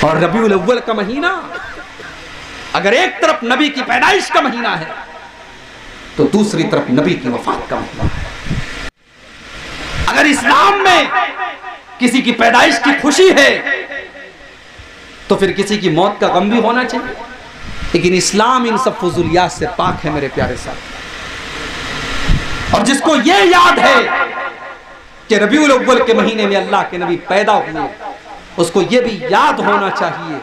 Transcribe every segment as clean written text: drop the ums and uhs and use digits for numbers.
और रबीउल अव्वल का महीना अगर एक तरफ नबी की पैदाइश का महीना है तो दूसरी तरफ नबी की वफात का महीना है। अगर इस्लाम में किसी की पैदाइश की खुशी है तो फिर किसी की मौत का गम भी होना चाहिए, लेकिन इस्लाम इन सब फजूलियात से पाक है मेरे प्यारे साथ। और जिसको ये याद है कि रबीउल अव्वल के महीने में अल्लाह के नबी पैदा हुए, उसको ये भी याद होना चाहिए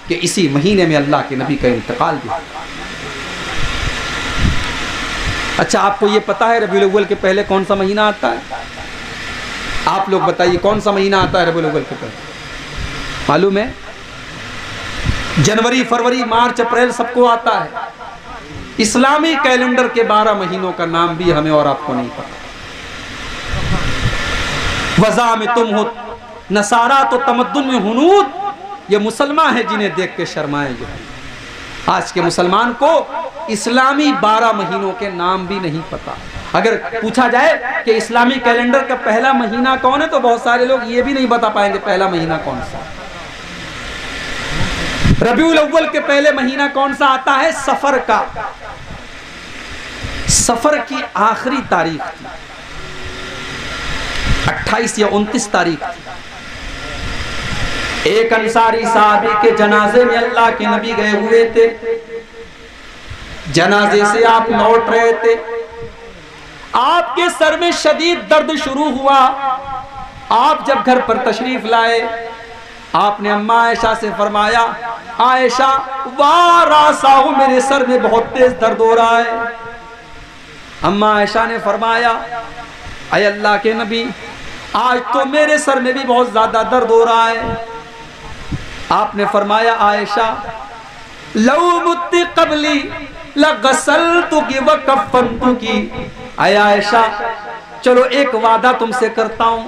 कि इसी महीने में अल्लाह के नबी का इंतकाल भी हुआ। अच्छा, आपको ये पता है रबीउल अव्वल के पहले कौन सा महीना आता है? आप लोग बताइए कौन सा महीना आता है रबीउल अव्वल के पहले? मालूम है? जनवरी, फरवरी, मार्च, अप्रैल सबको आता है। इस्लामी कैलेंडर के 12 महीनों का नाम भी हमें और आपको नहीं पता। वज़ा में तुम हो नसारा तो तमद्दुन में हुनूद, ये मुसलमान है जिन्हें देख के शर्माए। आज के मुसलमान को इस्लामी 12 महीनों के नाम भी नहीं पता। अगर पूछा जाए कि इस्लामी कैलेंडर का पहला महीना कौन है तो बहुत सारे लोग ये भी नहीं बता पाएंगे पहला महीना कौन सा। रबीउल अव्वल के पहले महीना कौन सा आता है? सफर का। सफर की आखिरी तारीख थी, 28 या 29 तारीख थी। एक अंसारी साहबी के जनाजे में अल्लाह के नबी गए हुए थे। जनाजे से आप लौट रहे थे, आपके सर में शदीद दर्द शुरू हुआ। आप जब घर पर तशरीफ लाए, आपने अम्मा आयशा से फरमाया, आयशा वारासा हूं, मेरे सर में बहुत तेज दर्द हो रहा है। अम्मा आयशा ने फरमाया, अय अल्लाह के नबी, आज तो मेरे सर में भी बहुत ज्यादा दर्द हो रहा है। आपने फरमाया, आयशा लौ मुत्ती क़ब्ली लगसलतुकी व कफ़नतुकी। अय आयशा, चलो एक वादा तुमसे करता हूं,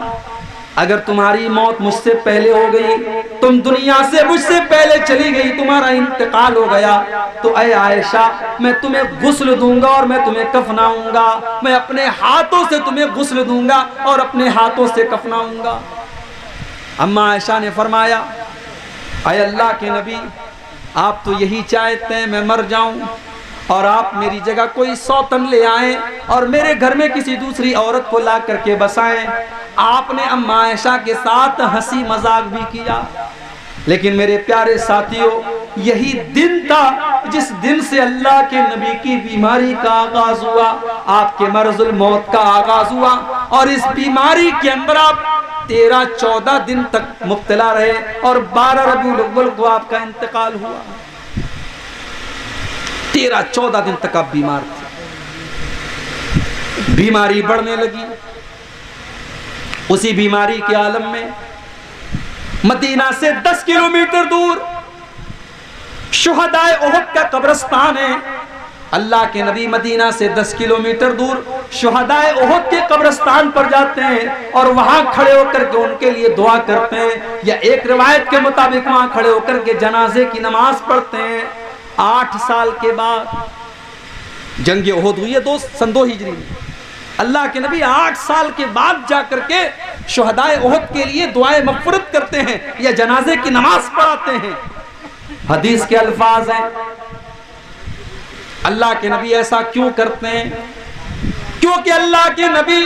अगर तुम्हारी मौत मुझसे पहले हो गई, तुम दुनिया से मुझसे पहले चली गई, तुम्हारा इंतकाल हो गया, तो अय आयशा मैं तुम्हें गुस्ल दूंगा और मैं तुम्हें कफनाऊंगा। मैं अपने हाथों से तुम्हें गुस्ल दूंगा और अपने हाथों से कफनाऊंगा। अम्मा आयशा ने फरमाया, अय अल्लाह के नबी, आप तो यही चाहते हैं मैं मर जाऊं और आप मेरी जगह कोई सौतन ले आए और मेरे घर में किसी दूसरी औरत को ला करके बसाएं। आपने अम्मा आयशा के साथ हंसी मजाक भी किया, लेकिन मेरे प्यारे साथियों, यही दिन था जिस दिन से अल्लाह के नबी की बीमारी का आगाज हुआ, आपके मर्जुल मौत का आगाज हुआ। और इस बीमारी के अंदर आप 13-14 दिन तक मुब्तला रहे और 12 रबीउल अव्वल को आपका इंतकाल हुआ। 13-14 दिन तक आप बीमार थे। बीमारी बढ़ने लगी। उसी बीमारी के आलम में मदीना से 10 किलोमीटर दूर शुहदाए उहद का कब्रिस्तान है। अल्लाह के नबी मदीना से 10 किलोमीटर दूर शुहदाए उहद के कब्रिस्तान पर जाते हैं और वहां खड़े होकर के उनके लिए दुआ करते हैं, या एक रिवायत के मुताबिक वहां खड़े होकर के जनाजे की नमाज पढ़ते हैं। 8 साल के बाद जंग उहद हुई है, सन 2 हिजरी में। अल्लाह के नबी 8 साल के बाद जाकर के शुहदाए उहद के लिए दुआए मग़फ़िरत करते हैं या जनाजे की नमाज पढ़ाते हैं। हदीस के अल्फाज हैं, अल्लाह के नबी ऐसा क्यों करते हैं? क्योंकि अल्लाह के नबी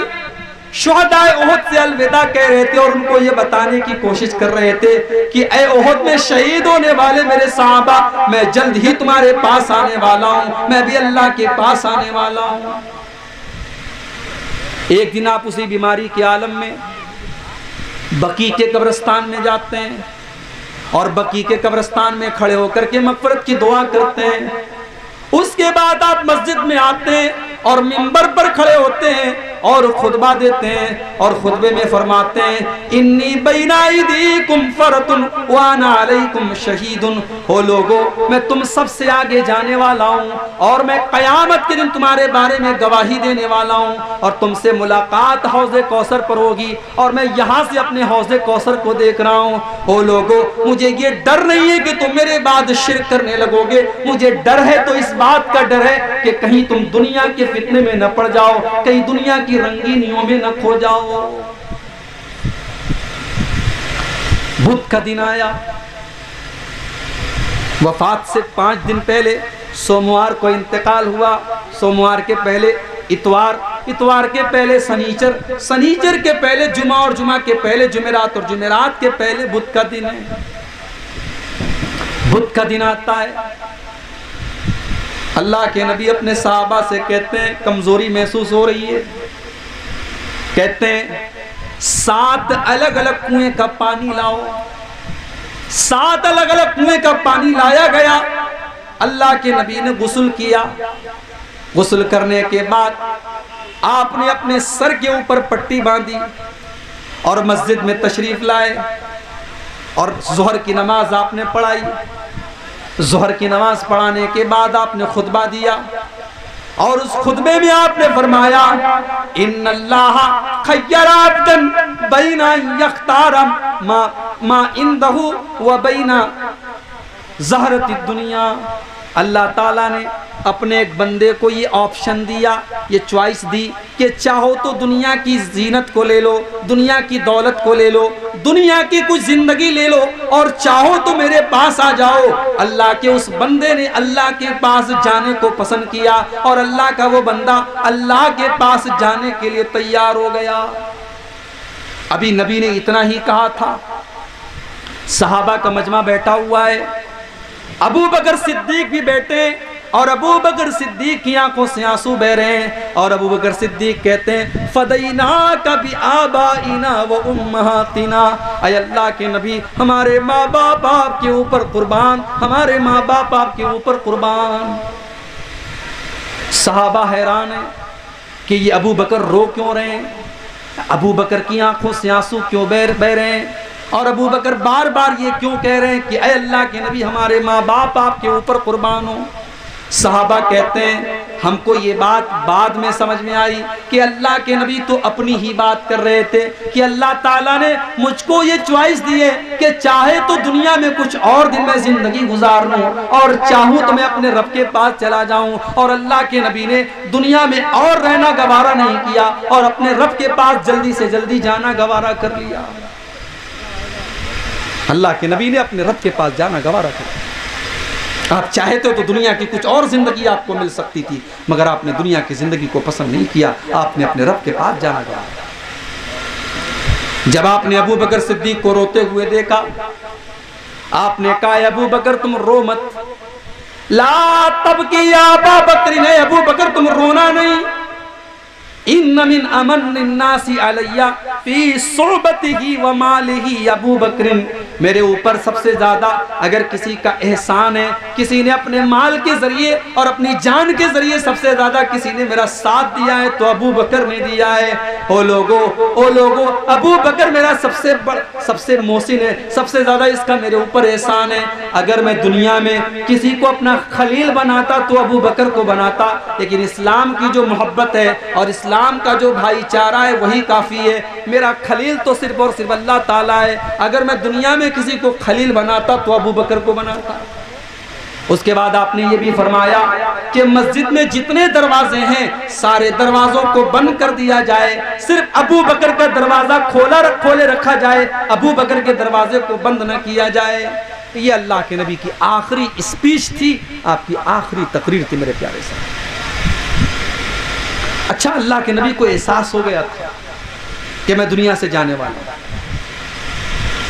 शुहदाए उहद से अलविदा कह रहे थे और उनको ये बताने की कोशिश कर रहे थे कि ए उहद में शहीद होने वाले मेरे सहाबा, मैं जल्द ही तुम्हारे पास आने वाला हूं, मैं भी अल्लाह के पास आने वाला हूं। एक दिन आप उसी बीमारी के आलम में बकी के कब्रिस्तान में जाते हैं और बकी के कब्रिस्तान में खड़े होकर के मग़फ़िरत की दुआ करते हैं। उसके बाद आप मस्जिद में आते हैं और मिंबर पर खड़े होते हैं और खुतबा देते हैं और खुतबे में फरमाते हैं, इन्नी बैना यदीकुम फरतुन व अना अलैकुम शहीदुन। हो लोगो, मैं तुम सबसे आगे जाने वाला हूँ और मैं क़यामत के दिन तुम्हारे बारे में गवाही देने वाला हूँ और तुमसे मुलाकात हौज़े कौसर पर होगी और मैं यहाँ से अपने हौज़े कौसर को देख रहा हूँ। हो लोगो, मुझे ये डर नहीं है कि तुम मेरे बाद शिर्क करने लगोगे, मुझे डर है तो इस बात का डर है कि कहीं तुम दुनिया के फितने में न पड़ जाओ, कहीं दुनिया की रंगीनियों में न खो जाओ। बुध का दिन आया, वफात से 5 दिन पहले सोमवार को इंतकाल हुआ। सोमवार के पहले इतवार, इतवार के पहले शनीचर, शनीचर के पहले जुमा और जुमा के पहले जुमेरात और जुमेरात के पहले बुध का दिन है। बुध का दिन आता है। अल्लाह के नबी अपने सहाबा से कहते हैं कमजोरी महसूस हो रही है, कहते हैं 7 अलग अलग कुएं का पानी लाओ। 7 अलग अलग कुएं का पानी लाया गया। अल्लाह के नबी ने गुस्ल किया। गुस्ल करने के बाद आपने अपने सर के ऊपर पट्टी बांधी और मस्जिद में तशरीफ लाए और ज़ोहर की नमाज आपने पढ़ाई। ज़ोहर की नमाज पढ़ाने के बाद आपने खुतबा दिया और उस खुतबे में आपने फरमाया इन्नल्लाह खय्यरा अब्दन बैना यख्तार मा इंदहु व बैना ज़हरति दुनिया। अल्लाह ताला ने अपने एक बंदे को ये ऑप्शन दिया, ये चॉइस दी कि चाहो तो दुनिया की जीनत को ले लो, दुनिया की दौलत को ले लो, दुनिया की कुछ जिंदगी ले लो, और चाहो तो मेरे पास आ जाओ। अल्लाह के उस बंदे ने अल्लाह के पास जाने को पसंद किया और अल्लाह का वो बंदा अल्लाह के पास जाने के लिए तैयार हो गया। अभी नबी ने इतना ही कहा था, सहाबा का मजमा बैठा हुआ है, अबू बकर सिद्दीक भी बैठे और अबू बकर सिद्दीक की आंखों से आंसू बह रहे हैं और अबू बकर सिद्दीक कहते हैं फदैना कभी आबाइना व उम्महातिना, ऐ अल्लाह के नबी हमारे माँ बाप आपके ऊपर कुर्बान, हमारे माँ बाप आपके ऊपर कुर्बान। सहाबा हैरान है कि ये अबू बकर रो क्यों रहे हैं, अबू बकर की आंखों से आंसू क्यों बह रहे हैं और अबू बकर बार बार ये क्यों कह रहे हैं कि ऐ अल्लाह के नबी हमारे माँ बाप आपके ऊपर कुर्बान हो। सहाबा कहते हैं हमको ये बात बाद में समझ में आई कि अल्लाह के नबी तो अपनी ही बात कर रहे थे कि अल्लाह ताला ने मुझको ये चॉइस दी है कि चाहे तो दुनिया में कुछ और दिन में जिंदगी गुजार लूं और चाहूं तो मैं अपने रब के पास चला जाऊं। और अल्लाह के नबी ने दुनिया में और रहना गवारा नहीं किया और अपने रब के पास जल्दी से जल्दी जाना गवारा कर लिया। अल्लाह के नबी ने अपने रब के पास जाना गवारा कर। आप चाहते हो तो दुनिया की कुछ और जिंदगी आपको मिल सकती थी, मगर आपने दुनिया की जिंदगी को पसंद नहीं किया, आपने अपने रब के पास जाना गवारा। जब आपने अबू बकर सिद्दीक को रोते हुए देखा, आपने कहा अबू बकर तुम रो मत, ला तब की अबू बकर ने, अबू बकर तुम रोना नहीं, इन्न मिन अमन नासी अलैया फी सुहबतिही व मालिही अबू बकरिन, मेरे ऊपर सबसे ज्यादा अगर किसी का एहसान है, किसी ने अपने माल के जरिए और अपनी जान के जरिए सबसे ज्यादा किसी ने मेरा साथ दिया है तो अबू बकर ने दिया है। ओ लोगो अबू बकर मेरा सबसे मोहसिन है, सबसे ज्यादा इसका मेरे ऊपर एहसान है। अगर मैं दुनिया में किसी को अपना खलील बनाता तो अबू बकर को बनाता, लेकिन इस्लाम की जो मोहब्बत है और इस्लाम का जो भाईचारा है वही काफी है। मेरा खलील तो सिर्फ और सिर्फ अल्लाह ताला है। अगर मैं दुनिया में किसी को खलील बनाता तो अबू बकर को बनाता। उसके बाद आपने ये भी फरमाया कि मस्जिद में जितने दरवाजे हैं सारे दरवाजों को बंद कर दिया जाए, सिर्फ अबू बकर का दरवाजा खोले रखा जाए, अबू बकर के दरवाजे को बंद न किया जाए। ये अल्लाह के नबी की आखिरी स्पीच थी, आपकी आखिरी तकरीर थी मेरे प्यारे साहब। अच्छा, अल्लाह के नबी को एहसास हो गया था कि मैं दुनिया से जाने वाला हूं।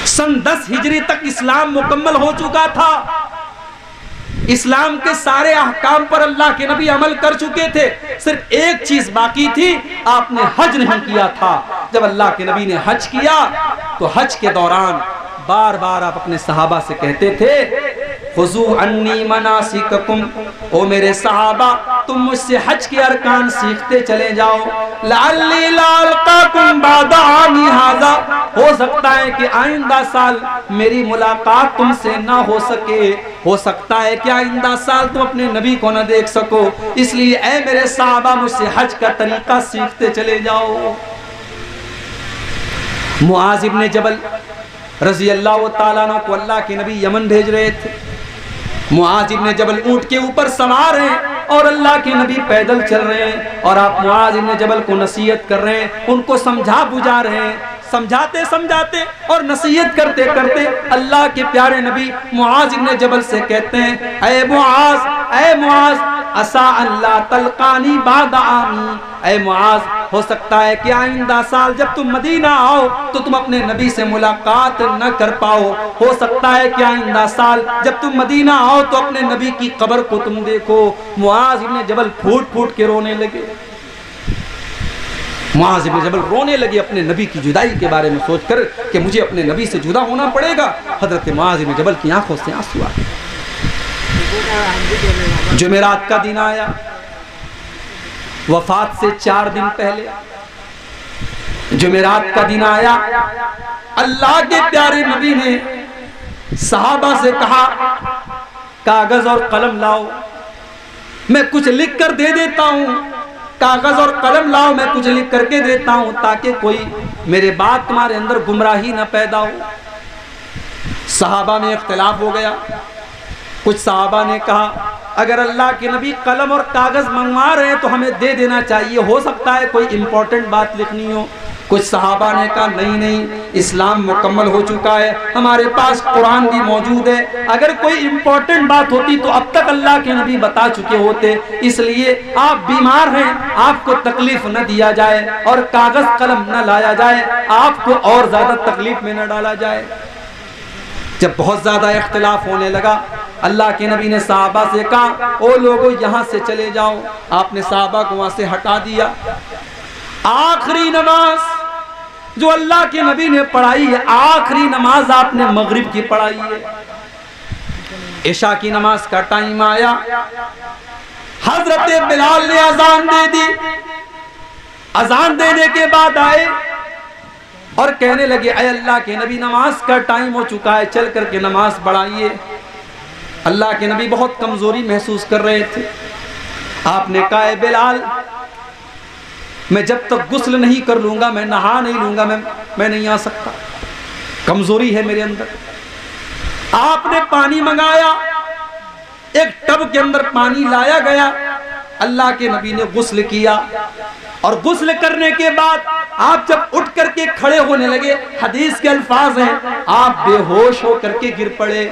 सन 10 हिजरी तक इस्लाम मुकम्मल हो चुका था। इस्लाम के सारे अहकाम पर अल्लाह के नबी अमल कर चुके थे। सिर्फ एक चीज बाकी थी, आपने हज नहीं किया था। जब अल्लाह के नबी ने हज किया तो हज के दौरान बार बार आप अपने सहाबा से कहते थे खुजू अन्नी मनासिककुम, ओ मेरे सहाबा तुम मुझसे हज के अरकान सीखते चले जाओ। लअल्ली लाल्काकुम बादा आमी हाज़ा, हो सकता है कि आइंदा साल मेरी मुलाकात तुमसे ना हो सके, हो सकता है कि आइंदा साल तुम अपने नबी को ना देख सको, इसलिए ऐ मेरे सहाबा मुझसे हज का तरीका सीखते चले जाओ। मुआज़ इब्न जबल रज़ी अल्लाह ताला अन्हु को अल्लाह के नबी यमन भेज रहे थे। मुआज़ इब्न जबल ऊंट के ऊपर सवार हैं और अल्लाह के नबी पैदल चल रहे हैं और आप मुआज़ इब्न जबल को नसीहत कर रहे हैं, उनको समझा बुझा रहे हैं। समझाते समझाते और नसीहत करते करते अल्लाह के प्यारे नबी मुआज इब्न जबल से कहते हैं, ऐ मुआज असा अल्लाह तलकानी बाद आमी, ऐ मुआज हो सकता है कि आइंदा साल जब तुम मदीना आओ तो तुम अपने नबी से मुलाकात न कर पाओ। हो सकता है कि आइंदा साल जब तुम मदीना आओ तो अपने नबी की कब्र को तुम देखो। मुआज इब्न जबल फूट फूट के रोने लगे। मुआज इब्न जबल रोने लगे अपने नबी की जुदाई के बारे में सोचकर कि मुझे अपने नबी से जुदा होना पड़ेगा। हजरत मुआज इब्न जबल की आंखों से आंसू आ गए। जुमेरात का दिन आया, वफात से 4 दिन पहले जुमेरात का दिन आया। अल्लाह के प्यारे नबी ने सहाबा से कहा, कागज और कलम लाओ, मैं कुछ लिख कर दे देता हूं। कागज और कलम लाओ, मैं कुछ लिख करके देता हूं ताकि कोई मेरे बाद तुम्हारे अंदर गुमराही न पैदा हो। सहाबा में इख्तिलाफ हो गया। कुछ सहाबा ने कहा, अगर अल्लाह के नबी कलम और कागज मंगवा रहे हैं तो हमें दे देना चाहिए, हो सकता है कोई इंपॉर्टेंट बात लिखनी हो। कुछ सहाबा ने कहा, नहीं, इस्लाम मुकम्मल हो चुका है, हमारे पास कुरान भी मौजूद है, अगर कोई इंपॉर्टेंट बात होती तो अब तक अल्लाह के नबी बता चुके होते, इसलिए आप बीमार हैं, आपको तकलीफ न दिया जाए और कागज कलम न लाया जाए, आपको और ज्यादा तकलीफ में न डाला जाए। जब बहुत ज्यादा इख्तिलाफ होने लगा, अल्लाह के नबी ने सहाबा से कहा, ओ लोगों यहाँ से चले जाओ। आपने सहाबा को वहां से हटा दिया। आखिरी नमाज जो अल्लाह के नबी ने पढ़ाई है, आखिरी नमाज आपने मगरिब की पढ़ाई है। इशा की नमाज का टाइम आया, हजरत बिलाल ने अजान दे दी। अजान देने के बाद आए और कहने लगे, ऐ अल्लाह के नबी नमाज का टाइम हो चुका है, चल करके नमाज पढ़ाइए। अल्लाह के नबी बहुत कमजोरी महसूस कर रहे थे। आपने कहा, बिलाल मैं जब तक गुस्ल नहीं कर लूंगा, मैं नहा नहीं लूंगा, मैं नहीं आ सकता, कमजोरी है मेरे अंदर। आपने पानी मंगाया, एक टब के अंदर पानी लाया गया। अल्लाह के नबी ने गुस्ल किया और गुस्ल करने के बाद आप जब उठ करके खड़े होने लगे, हदीस के अल्फाज हैं, आप बेहोश हो करके गिर पड़े।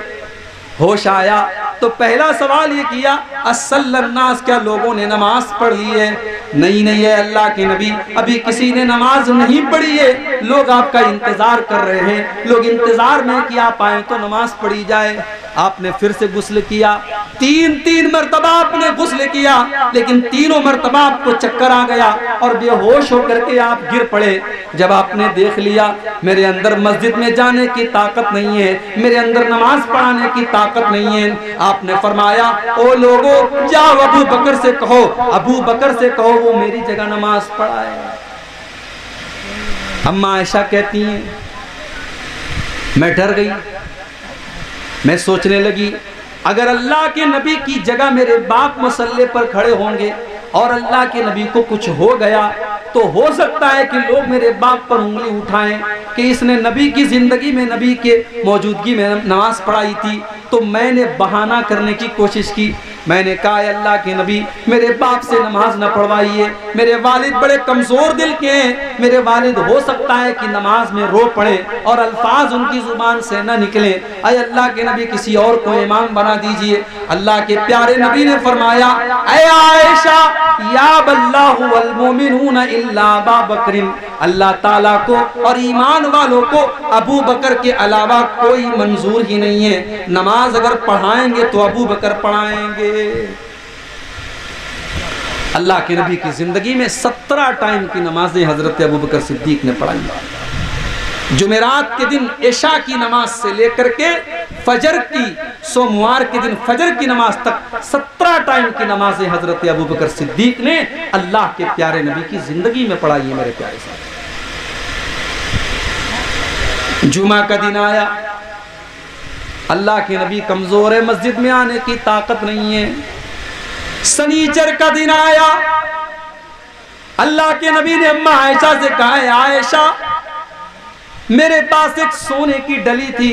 होश आया तो पहला सवाल ये किया, अस्सल्लन्नास, क्या लोगों ने नमाज पढ़ ली है? नहीं है अल्लाह के नबी, अभी किसी ने नमाज नहीं पढ़ी है, लोग आपका इंतजार कर रहे हैं, लोग इंतजार में कि आप आए तो नमाज पढ़ी जाए। आपने फिर से गुस्ल किया, तीन मरतबा आपने गुस्ल किया, लेकिन तीनों मरतबा आपको चक्कर आ गया और बेहोश होकर के आप गिर पड़े। जब आपने देख लिया मेरे अंदर मस्जिद में जाने की ताकत नहीं है, मेरे अंदर नमाज पढ़ाने की ताकत नहीं है, आपने फरमाया, ओ लोगों जाओ अबू बकर से कहो, अबू बकर से कहो वो मेरी जगह नमाज पढ़ाए। अम्मा आयशा कहती हैं, मैं डर गई, मैं सोचने लगी अगर अल्लाह के नबी की जगह मेरे बाप मसल्ले पर खड़े होंगे और अल्लाह के नबी को कुछ हो गया तो हो सकता है कि लोग मेरे बाप पर उंगली उठाएं कि इसने नबी की जिंदगी में नबी के मौजूदगी में नमाज पढ़ाई थी। तो मैंने बहाना करने की कोशिश की, मैंने कहा अल्लाह के नबी मेरे बाप से नमाज न पढ़वाइए, मेरे वालिद बड़े कमजोर दिल के हैं, मेरे वालिद हो सकता है कि नमाज में रो पड़े और अल्फाज उनकी जुबान से न निकले, अय अल्लाह के नबी किसी और को इमाम बना दीजिए। अल्लाह के प्यारे नबी ने फरमाया, ऐ आयशा या बल्लाहु वल मोमिनूना इल्ला अबा बकरिन, अल्लाह ताला को और ईमान वालों को अबू बकर के अलावा कोई मंजूर ही नहीं है, नमाज अगर पढ़ाएंगे तो अबू बकर पढ़ाएंगे। अल्लाह के नबी की जिंदगी में 17 टाइम की नमाजें हजरत अबू बकर सिद्दीक ने पढ़ाई। जुमेरात के दिन इशा की नमाज से लेकर के फजर की, सोमवार के दिन फजर की नमाज तक 17 टाइम की नमाजें हजरत अबू बकर सिद्दीक ने अल्लाह के प्यारे नबी की जिंदगी में पढ़ाई है। मेरे प्यारे साहब, जुमा का दिन आया, अल्लाह के नबी कमजोर है, मस्जिद में आने की ताकत नहीं है। शनीचर का दिन आया, अल्लाह के नबी ने अम्मा आयशा से कहा, आयशा मेरे पास एक सोने की डली थी,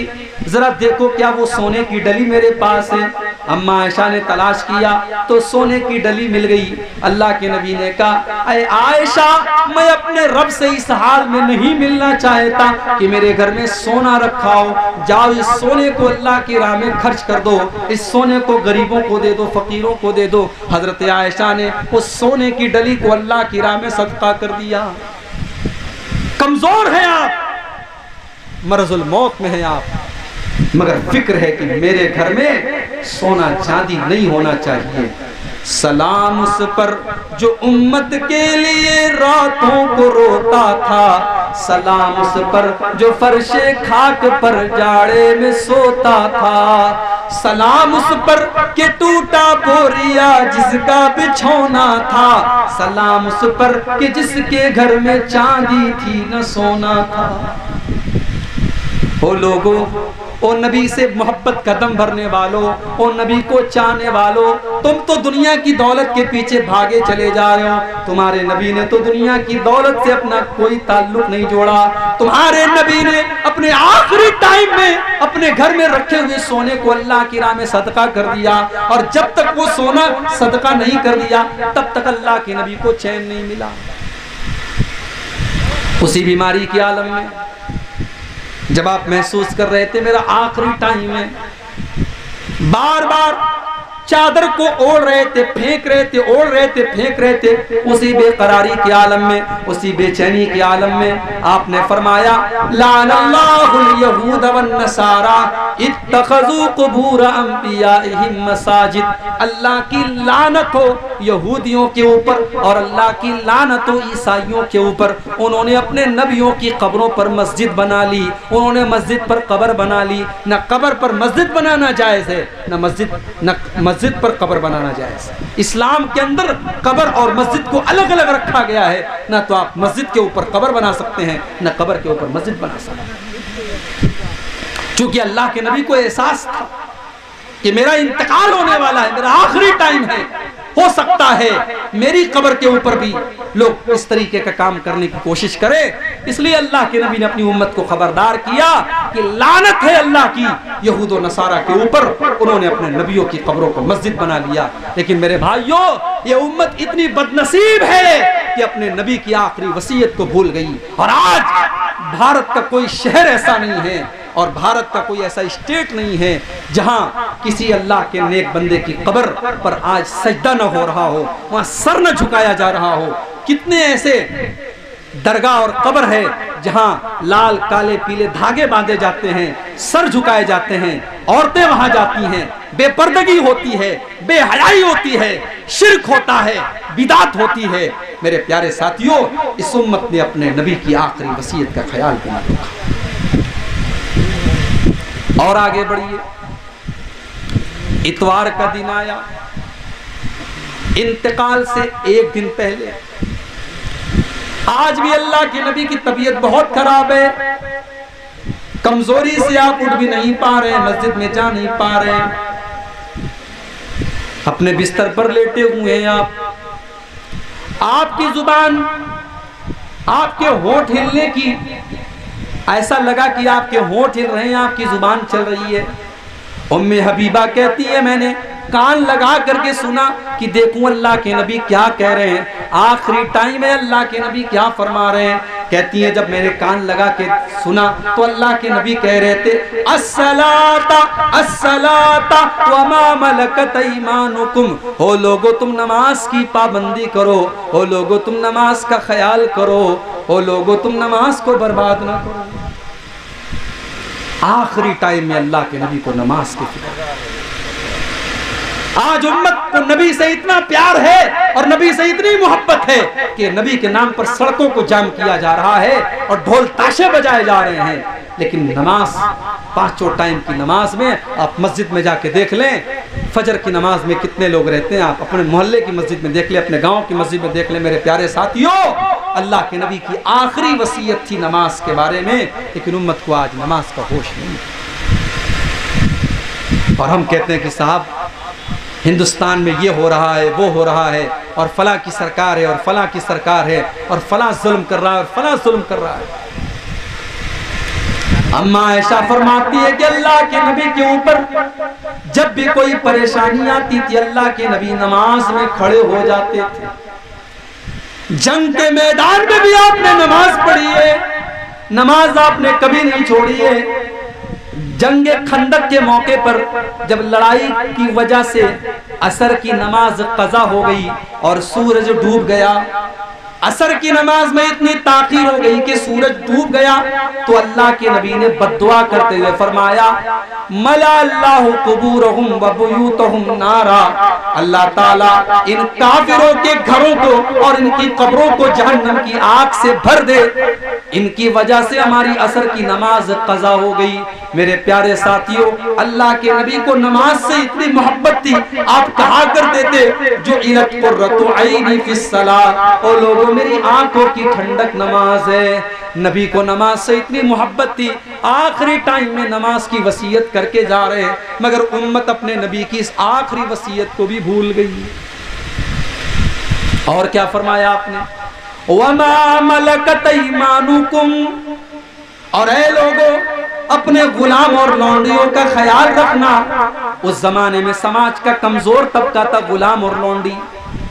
जरा देखो क्या वो सोने की डली मेरे पास है। अम्मा आयशा ने तलाश किया तो सोने की डली मिल गई। अल्लाह के नबी ने कहा, अरे आयशा, मैं अपने रब से इस हाल में नहीं मिलना चाहता कि मेरे घर में सोना रखा हो। जाओ इस सोने को अल्लाह की राह में खर्च कर दो, इस सोने को गरीबों को दे दो, फकीरों को दे दो। हजरत आयशा ने उस सोने की डली को अल्लाह की राह में सदका कर दिया। कमजोर है आप, मरजुल मौत में है आप, मगर फिक्र है कि मेरे घर में सोना चांदी नहीं होना चाहिए। सलाम उस पर जो उम्मत के लिए रातों को रोता था, सलाम उस पर जो फर्शे खाक पर जाड़े में सोता था, सलाम उस पर के टूटा बोरिया जिसका बिछौना था, सलाम उस पर के जिसके घर में चांदी थी न सोना था। ओ लोगों, ओ नबी से मोहब्बत कदम भरने वालों, ओ नबी को चाहने वालों, तुम तो दुनिया की दौलत के पीछे भागे चले जा रहे हो। तुम्हारे नबी ने तो दुनिया की दौलत से अपना कोई ताल्लुक नहीं जोड़ा। तुम्हारे नबी ने अपने आखिरी टाइम में अपने घर में रखे हुए सोने को अल्लाह की राह में सदका कर दिया, और जब तक वो सोना सदका नहीं कर दिया तब तक अल्लाह के नबी को चैन नहीं मिला। उसी बीमारी के आलम में जब आप महसूस कर रहे थे मेरा आखिरी टाइम है, बार बार चादर को ओढ़ रहे थे, फेंक रहे थे, ओढ़ रहे थे, फेंक रहे थे, उसी बेकरारी के आलम में, उसी बेचैनी के आलम में आपने फरमाया, लानल्लाहुल यहूद वन नसारा इत्तखज़ू कुबूर अंबियाइहिम मसाजिद। अल्लाह की लानत हो यहूदियों के ऊपर और अल्लाह की लानत हो ईसाइयों के ऊपर। उन्होंने अपने नबियों की कब्रों पर मस्जिद बना ली, उन्होंने मस्जिद पर कब्र बना ली। न कब्र पर मस्जिद बनाना जायज़ है, न मस्जिद पर कब्र बनाना जायज़। इस्लाम के अंदर कब्र और मस्जिद को अलग अलग रखा गया है। ना तो आप मस्जिद के ऊपर कब्र बना सकते हैं, न कब्र के ऊपर मस्जिद बना सकते हैं। क्योंकि अल्लाह के नबी को एहसास था कि मेरा इंतकाल होने वाला है, मेरा आखिरी टाइम है, हो सकता है मेरी कब्र के ऊपर भी लोग इस तरीके का काम करने की कोशिश करें। इसलिए अल्लाह के नबी ने अपनी उम्मत को खबरदार किया कि लानत है अल्लाह की यहूद और नसारा के ऊपर, उन्होंने अपने नबियों की कब्रों को मस्जिद बना लिया। लेकिन मेरे भाइयों, ये उम्मत इतनी बदनसीब है कि अपने नबी की आखिरी वसीयत को भूल गई। और आज भारत का कोई शहर ऐसा नहीं है और भारत का कोई ऐसा स्टेट नहीं है जहां किसी अल्लाह के नेक बंदे की कब्र पर आज सजदा न हो रहा हो, वहां सर न झुकाया जा रहा हो। कितने ऐसे दरगाह और कब्र है जहां लाल काले पीले धागे बांधे जाते हैं, सर झुकाए जाते हैं, औरतें वहां जाती हैं, बेपर्दगी होती है, बेहयाई होती है, शिर्क होता है, बिदात होती है। मेरे प्यारे साथियों, इस उम्मत ने अपने नबी की आखिरी वसीयत का ख्याल भी नहीं रखा। और आगे बढ़िए, इतवार का दिन आया, इंतकाल से एक दिन पहले। आज भी अल्लाह के नबी की तबीयत बहुत खराब है, कमजोरी से आप उठ भी नहीं पा रहे, मस्जिद में जा नहीं पा रहे, अपने बिस्तर पर लेटे हुए हैं आप। आपकी जुबान, आपके होंठ हिलने की, ऐसा लगा कि आपके होंठ हिल रहे हैं, आपकी जुबान चल रही है। उम्मे हबीबा कहती है, मैंने कान लगा करके सुना कि देखूं अल्लाह के नबी क्या कह रहे हैं, आखिरी टाइम है, अल्लाह के नबी क्या फरमा रहे हैं। कहती है, जब मैंने कान लगा के सुना तो अल्लाह के नबी कह रहे थे, अस्सलाता अस्सलाता व मा मलकत ईमानुकुम। हो लोगो, तुम नमाज की पाबंदी करो, हो लोगो तुम नमाज का ख्याल करो, हो लोगो तुम नमाज को बर्बाद ना करो। आखिरी टाइम में अल्लाह के नबी को नमाज की फिक्र। आज उम्मत को नबी से इतना प्यार है और नबी से इतनी मोहब्बत है कि नबी के नाम पर सड़कों को जाम किया जा रहा है और ढोल ताशे बजाए जा रहे हैं। लेकिन नमाज, पांचों टाइम की नमाज में आप मस्जिद में जाके देख लें, फजर की नमाज में कितने लोग रहते हैं। आप अपने मोहल्ले की मस्जिद में देख लें, अपने गांव की मस्जिद में देख लें। मेरे प्यारे साथियों, अल्लाह के नबी की आखिरी वसीयत थी नमाज के बारे में, लेकिन उम्मत को आज नमाज का होश नहीं। और हम कहते हैं कि साहब हिंदुस्तान में ये हो रहा है, वो हो रहा है, और फला की सरकार है, और फला की सरकार है, और फला जुल्म कर रहा है, और फला जुल्म कर रहा है। अम्मा आयशा फरमाती है कि अल्लाह के नबी के ऊपर जब भी कोई परेशानी आती थी, अल्लाह के नबी नमाज में खड़े हो जाते थे। जंग के मैदान में भी आपने नमाज पढ़ी है, नमाज आपने कभी नहीं छोड़ी है। जंगे खंदक के मौके पर जब लड़ाई की वजह से असर की नमाज कज़ा हो गई और सूरज डूब गया, असर की नमाज में इतनी ताखीर हो गई कि सूरज डूब गया, तो अल्लाह के नबी ने बद्दुआ करते हुए फरमाया, मला अल्लाहु कुबूरहुम व बुयूतहुम नारा, अल्लाह ताला इन काफिरों के घरों को और इनकी कब्रों को जहन्नम की आग से भर दे। इनकी वजह से हमारी असर की नमाज कज़ा हो गई। मेरे प्यारे साथियों, अल्लाह के नबी को नमाज से इतनी मोहब्बत थी, आप कहा करते थे जो इलत कुर्रतु ऐनी फिस्सलात, ओ लोगों मेरी आंखों की ठंडक नमाज है। नबी को नमाज से इतनी मोहब्बत थी, आखिरी टाइम में नमाज की वसीयत करके जा रहे हैं, मगर उम्मत अपने नबी की इस आखिरी वसीयत को भी भूल गई। और क्या फरमाया आपने, वमा मलकत ईमानुकुम, और ऐ लोगों अपने गुलाम और लौंडियों का ख्याल रखना। उस जमाने में समाज का कमजोर तबका था गुलाम और लौंडी,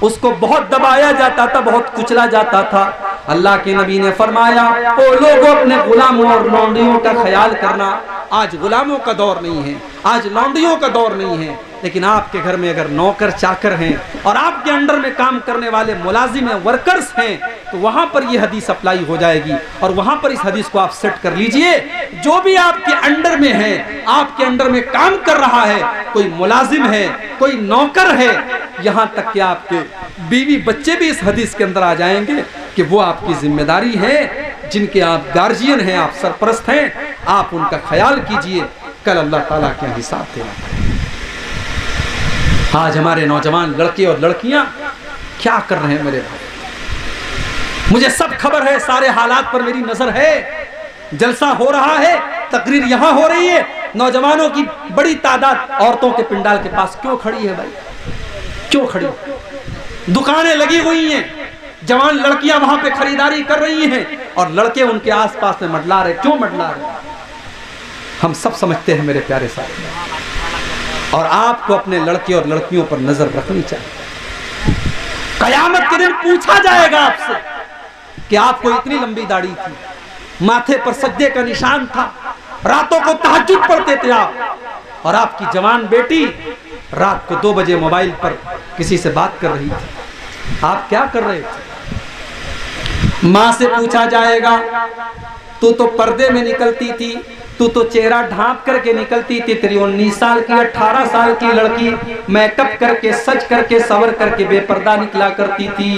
उसको बहुत दबाया जाता था, बहुत कुचला जाता था। अल्लाह के नबी ने फरमाया, ओ लोगों अपने गुलामों और लौंडियों का ख्याल करना। आज गुलामों का दौर नहीं है, आज लौंडियों का दौर नहीं है, लेकिन आपके घर में अगर नौकर चाकर हैं और आपके अंडर में काम करने वाले मुलाजिम हैं, वर्कर्स हैं, तो वहां पर यह हदीस अप्लाई हो जाएगी और वहां पर इस हदीस को आप सेट कर लीजिए। जो भी आपके अंडर में है, आपके अंडर में काम कर रहा है, कोई मुलाजिम है, कोई नौकर है, यहां तक कि आपके बीवी बच्चे भी इस हदीस के अंदर आ जाएंगे कि वो आपकी जिम्मेदारी है, जिनके आप गार्जियन हैं, आप सरपरस्त हैं, आप उनका ख्याल कीजिए, कल अल्लाह ताला के हिसाब देना पड़ेगा। आज हमारे नौजवान लड़के और लड़कियां क्या कर रहे हैं मेरे भाई, मुझे सब खबर है, सारे हालात पर मेरी नजर है। जलसा हो रहा है, तकरीर यहां हो रही है, नौजवानों की बड़ी तादाद औरतों के पिंडाल के पास क्यों खड़ी है भाई, क्यों खड़ी? दुकानें लगी हुई हैं, जवान लड़कियां वहां पे खरीदारी कर रही हैं और लड़के उनके आसपास में मंडला रहे। क्यों मंडला रहे? हम सब समझते हैं मेरे प्यारे साथी, और आपको अपने लड़के और लड़कियों पर नजर रखनी चाहिए। कयामत के दिन पूछा जाएगा आपसे कि आपको इतनी लंबी दाढ़ी थी, माथे पर सज्जे का निशान था, रातों को तहज्जुद पढ़ते थे आप, और आपकी जवान बेटी रात को 2 बजे मोबाइल पर किसी से बात कर रही थी, आप क्या कर रहे थे? माँ से पूछा जाएगा, तू तो पर्दे में निकलती थी, तू तो चेहरा ढांप करके निकलती थी, तेरी 19 साल की 18 साल की लड़की मेकअप करके सज करके सवर करके बेपर्दा निकला करती थी।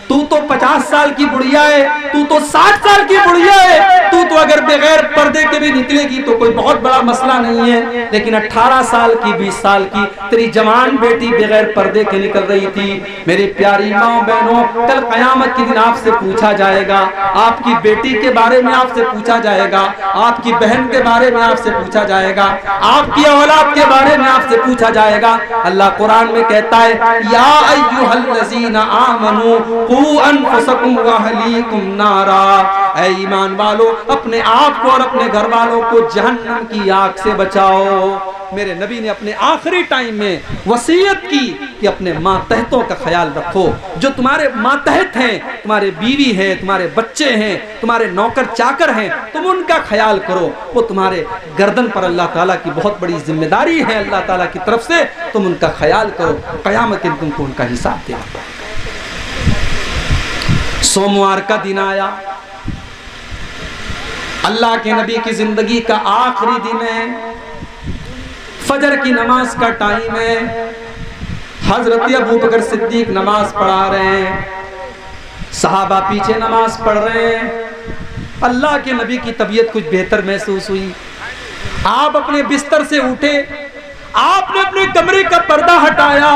तू तो 50 साल की बुढ़िया है, तू तो 60 साल की बुढ़िया है, तू तो अगर बगैर पर्दे के भी निकलेगी तो कोई बहुत बड़ा मसला नहीं है, लेकिन 18 साल की 20 साल की तेरी जवान बेटी बगैर पर्दे के निकल रही थी। मेरी प्यारी माँ बहनों, कल कयामत के दिन आपसे पूछा जाएगा, आपकी बेटी के बारे में आपसे पूछा जाएगा, आपकी बहन के बारे में आपसे पूछा जाएगा, आपकी औलाद के बारे में आपसे पूछा जाएगा। अल्लाह कुरान में कहता है, या अय्युहल्लज़ीना आमनू अनफुसकुम व अहलीकुम नारा, ऐ ईमान वालों अपने आप को और अपने घर वालों को जहन्नम की आग से बचाओ। मेरे नबी ने अपने आखिरी टाइम में वसीयत की कि अपने मातहतों का ख्याल रखो। जो तुम्हारे मातहत हैं, तुम्हारे बीवी हैं, तुम्हारे बच्चे हैं, तुम्हारे नौकर चाकर हैं, तुम उनका ख्याल करो। वो तुम्हारे गर्दन पर अल्लाह ताला की बहुत बड़ी जिम्मेदारी है, अल्लाह ताला की तरफ से, तुम उनका ख्याल करो। कयामत के दिन तुमको उनका हिसाब देना पड़ेगा। सोमवार का दिन आया, अल्लाह के नबी की जिंदगी का आखिरी दिन है, फजर की नमाज का टाइम है। हजरत अबू बकर सिद्दीक नमाज पढ़ा रहे हैं, सहाबा पीछे नमाज पढ़ रहे हैं। अल्लाह के नबी की तबीयत कुछ बेहतर महसूस हुई, आप अपने बिस्तर से उठे, आपने अपने कमरे का पर्दा हटाया,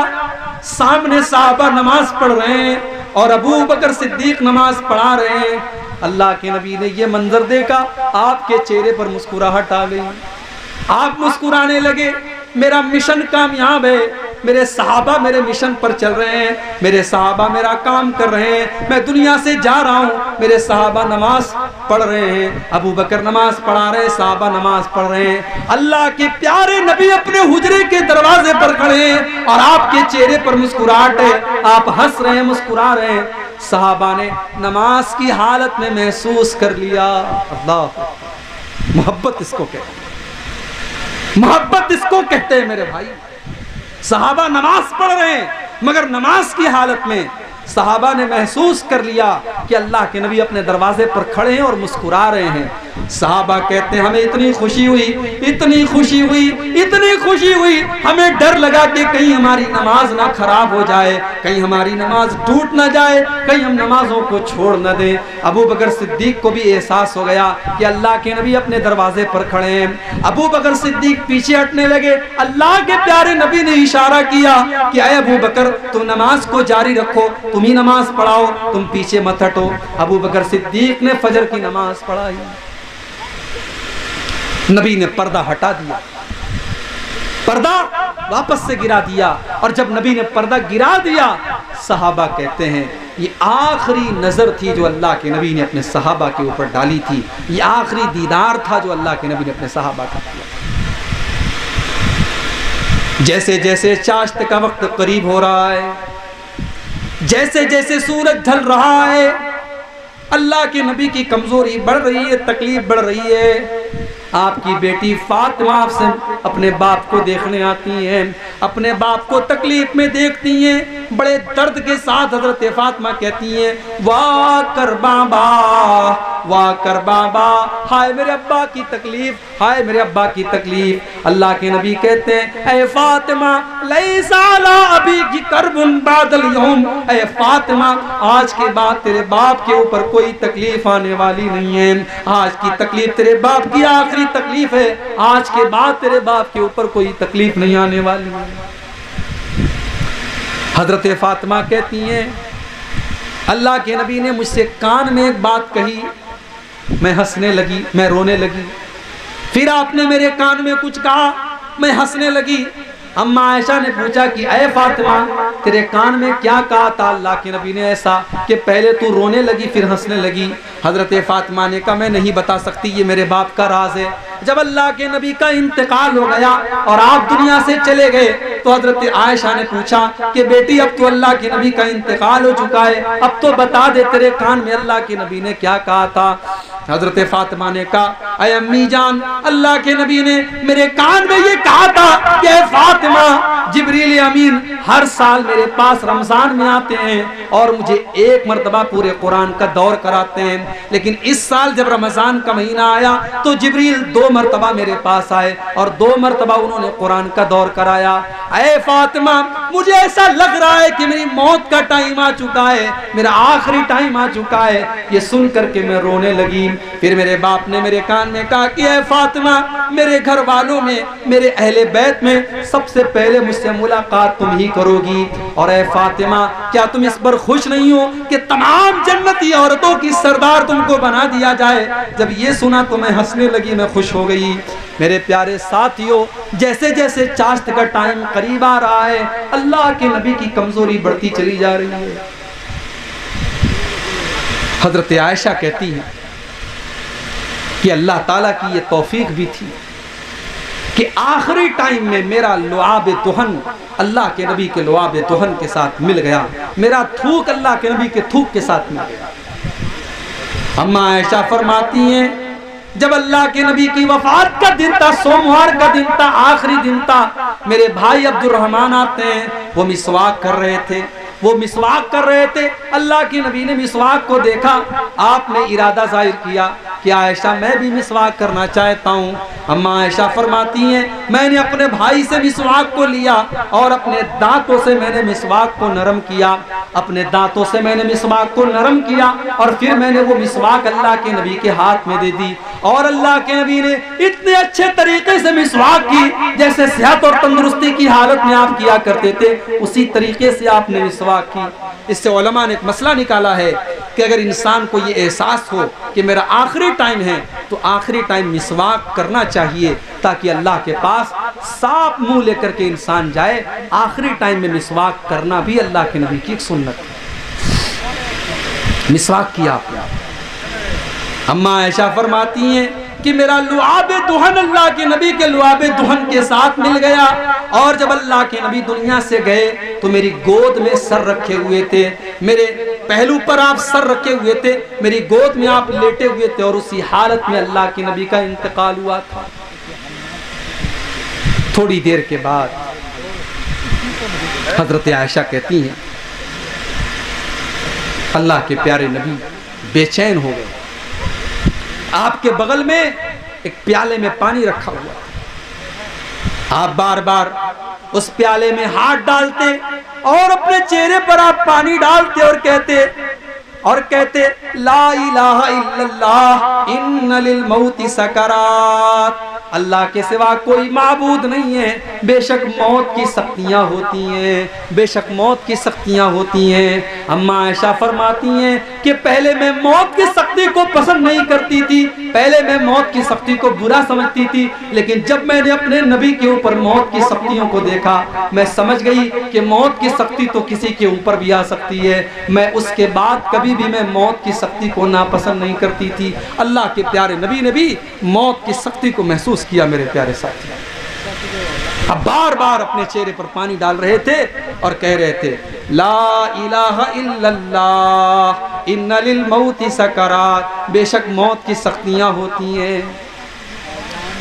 सामने सहाबा नमाज पढ़ रहे हैं और अबू बकर सिद्दीक नमाज पढ़ा रहे हैं। अल्लाह के नबी ने ये मंजर देखा, आपके चेहरे पर मुस्कुराहट आ गई, आप मुस्कुराने लगे। मेरा मिशन कामयाब है, मेरे सहाबा मेरे मिशन पर चल रहे हैं, मेरे सहाबा मेरा काम कर रहे हैं, मैं दुनिया से जा रहा हूँ, मेरे सहाबा नमाज पढ़ रहे हैं, अबू बकर नमाज पढ़ा रहे, सहाबा नमाज पढ़ रहे हैं, अल्लाह के प्यारे नबी अपने हुजरे के दरवाजे पर खड़े हैं और आपके चेहरे पर मुस्कुराहट है, आप हंस रहे हैं, मुस्कुरा रहे हैं। सहाबा ने नमाज की हालत में महसूस कर लिया, अल्लाह, मोहब्बत इसको कहते हैं, मोहब्बत इसको कहते हैं मेरे भाई। सहाबा नमाज पढ़ रहे हैं मगर नमाज की हालत में सहाबा ने महसूस कर लिया कि अल्लाह के नबी अपने दरवाजे पर खड़े हैं और मुस्कुरा रहे हैं। सहाबा कहते हैं हमें इतनी खुशी हुई, इतनी खुशी हुई, इतनी खुशी हुई, हमें डर लगा कि कहीं हमारी नमाज ना खराब हो जाए, कहीं हमारी नमाज टूट ना जाए, कहीं हम नमाजों को छोड़ न दें। अबू बकर सिद्दीक को भी एहसास हो गया कि अल्लाह के नबी अपने दरवाजे पर खड़े हैं। अबू बकर सिद्दीक पीछे हटने लगे। अल्लाह के प्यारे नबी ने इशारा किया कि अय अबू बकर, तुम नमाज को जारी रखो, तुम ही नमाज पढ़ाओ, तुम पीछे मत हटो। अबू बकर सिद्दीक ने फजर की नमाज पढ़ाई। नबी ने पर्दा हटा दिया, पर्दा वापस से गिरा दिया, और जब नबी ने पर्दा गिरा दिया, सहाबा कहते हैं ये आखिरी नजर थी जो अल्लाह के नबी ने अपने सहाबा के ऊपर डाली थी, ये आखिरी दीदार था जो अल्लाह के नबी ने अपने सहाबा का किया। जैसे जैसे चाश्त का वक्त करीब हो रहा है, जैसे जैसे सूरज ढल रहा है, अल्लाह के नबी की कमजोरी बढ़ रही है, तकलीफ बढ़ रही है। आपकी बेटी फातिमा आपसे अपने बाप को देखने आती हैं, अपने बाप को तकलीफ में देखती हैं, बड़े दर्द के साथ हजरत फातिमा कहती हैं, वाह कर बाबा, वाह कर बाबा, हाय मेरे अब्बा की तकलीफ, हाय मेरे अब्बा की तकलीफ। अल्लाह के नबी कहते हैं, ऐ फातिमा लैसा अला अबी की करबुन बादल यौम, ऐ फातिमा आज के बाद तेरे बाप के ऊपर कोई तकलीफ आने वाली नहीं है, आज की तकलीफ तेरे बाप की आखिरी तकलीफ है, आज के बाद तेरे बाप के ऊपर कोई तकलीफ नहीं आने वाली है। हजरत फातिमा कहती हैं, अल्लाह के नबी ने मुझसे कान में एक बात कही, मैं हंसने लगी, मैं रोने लगी, फिर आपने मेरे कान में कुछ कहा, मैं हंसने लगी। अम्मा आयशा ने पूछा कि ऐ फातिमा तेरे कान में क्या कहा था अल्लाह के नबी ने ऐसा कि पहले तू रोने लगी फिर हंसने लगी। हजरत फातिमा ने कहा मैं नहीं बता सकती, ये मेरे बाप का राज है। जब अल्लाह के नबी का इंतकाल हो गया और आप दुनिया से चले गए तो हजरत आयशा ने पूछा कि बेटी अब तो अल्लाह के नबी का इंतकाल हो चुका है, अब तो बता दे तेरे कान में अल्लाह के नबी ने क्या कहा था। हजरत फातिमा ने कहा ऐ अम्मी जान, अल्लाह के नबी ने मेरे कान में ये कहा था कि ऐ फातिमा जिब्रील अमीन हर साल मेरे पास रमजान में आते हैं और मुझे एक मर्तबा पूरे कुरान का दौर कराते हैं, लेकिन इस साल जब रमजान का महीना आया तो जिब्रील 2 मर्तबा मेरे पास आए और 2 मर्तबा उन्होंने कुरान का दौर कराया। ऐ फातिमा मुझे ऐसा लग रहा है कि मेरी मौत का टाइम आ चुका है, मेरा आखिरी टाइम आ चुका है। ये सुन करके मैं रोने लगी। फिर मेरे बाप ने मेरे कान में कहा कि ऐ फातिमा मेरे घर वालों में, मेरे अहले बैत में सबसे पहले मुझसे मुलाकात तुम ही करोगी, और ऐ फातिमा क्या तुम इस पर खुश नहीं हो कि तमाम जन्नती औरतों की सरदार तुमको बना दिया जाए। जब ये सुना तो मैं हंसने लगी, मैं खुश हो गई। मेरे प्यारे साथियों, जैसे जैसे चाश्त का टाइम करीब आ रहा है अल्लाह के नबी की कमजोरी बढ़ती चली जा रही है। हजरत आयशा कहती है कि अल्लाह ताला की ये तौफीक भी थी कि आखिरी टाइम में मेरा लुआब तुहन अल्लाह के नबी के लुआब तुहन के साथ मिल गया, मेरा थूक अल्लाह के नबी के थूक के साथ मिल गया। अम्मा आयशा फरमाती हैं जब अल्लाह के नबी की वफात का दिन था, सोमवार का दिन था, आखिरी दिन था, मेरे भाई अब्दुर्रहमान आते हैं, वो मिसवाक कर रहे थे, वो मिसवाक कर रहे थे। अल्लाह के नबी ने मिसवाक को देखा, आपने इरादा जाहिर किया कि आयशा मैं भी मिसवाक करना चाहता हूँ। अम्मा आयशा फरमाती हैं मैंने अपने भाई से मिसवाक को लिया और अपने दांतों से मैंने मिसवाक को नरम किया, अपने दांतों से मैंने मिसवाक को नरम किया और फिर मैंने वो मिसवाक अल्लाह के नबी के हाथ में दे दी, और अल्लाह के नबी ने इतने अच्छे तरीके से मिसवाक की जैसे सेहत और तंदुरुस्ती की हालत में आप किया करते थे, उसी तरीके से आपने मिसवाक की। इससे उलमा ने एक मसला निकाला है कि अगर इंसान को ये एहसास हो कि मेरा आखिरी टाइम है तो आखिरी टाइम मिसवाक करना चाहिए, ताकि अल्लाह के पास साफ मुंह लेकर के इंसान जाए। आखिरी टाइम में मिसवाक करना भी अल्लाह के नबी की एक सुन्नत है। मिसवाक किया आपने। अम्मा आयशा फरमाती हैं कि मेरा लुआबे दुहन अल्लाह के नबी के लुआबे दुहन के साथ मिल गया, और जब अल्लाह के नबी दुनिया से गए तो मेरी गोद में सर रखे हुए थे, मेरे पहलू पर आप सर रखे हुए थे, मेरी गोद में आप लेटे हुए थे, और उसी हालत में अल्लाह के नबी का इंतकाल हुआ था। थोड़ी देर के बाद हजरत आयशा कहती हैं अल्लाह के प्यारे नबी बेचैन हो गए। आपके बगल में एक प्याले में पानी रखा हुआ था, आप बार बार उस प्याले में हाथ डालते और अपने चेहरे पर आप पानी डालते और कहते ला इलाहा इल्लल्लाह इन्ना लिल मौति सकरात, अल्लाह के सिवा कोई माबूद नहीं है, बेशक मौत की सख्तियाँ होती हैं, बेशक मौत की सख्तियाँ होती हैं। अम्मा आयशा फरमाती हैं कि पहले मैं मौत की सख्ती को पसंद नहीं करती थी, पहले मैं मौत की सख्ती को बुरा समझती थी, लेकिन जब मैंने अपने नबी के ऊपर मौत की सख्तियों को देखा, मैं समझ गई कि मौत की सख्ती तो किसी के ऊपर भी आ सकती है। मैं उसके बाद कभी भी मैं मौत की सख्ती को नापसंद नहीं करती थी। अल्लाह के प्यारे नबी ने भी मौत की सख्ती को महसूस किया। मेरे प्यारे साथी, अब बार बार अपने चेहरे पर पानी डाल रहे थे और कह रहे थे ला इलाहा इल्लल्लाह इन्ना लिल मौति सकरात, बेशक मौत की सख्तियां होती हैं।